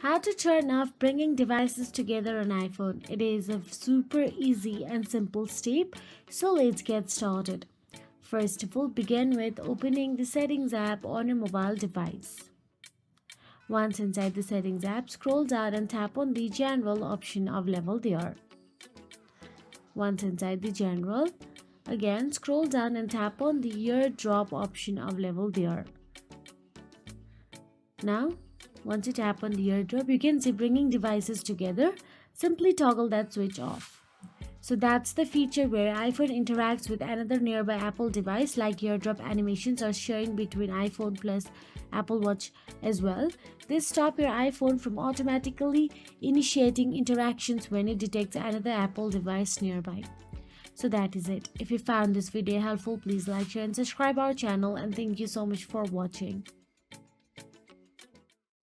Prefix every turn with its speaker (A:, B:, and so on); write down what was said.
A: How to turn off bringing devices together on iPhone. It is a super easy and simple step, so let's get started. First of all, begin with opening the Settings app on your mobile device. Once inside the Settings app, scroll down and tap on the General option available there. Once inside the General, again scroll down and tap on the AirDrop option available there. Now, once you tap on the AirDrop, you can see bringing devices together. Simply toggle that switch off. So that's the feature where iPhone interacts with another nearby Apple device like AirDrop animations or sharing between iPhone plus Apple Watch as well. This stops your iPhone from automatically initiating interactions when it detects another Apple device nearby. So that is it. If you found this video helpful, please like, share and subscribe our channel, and thank you so much for watching.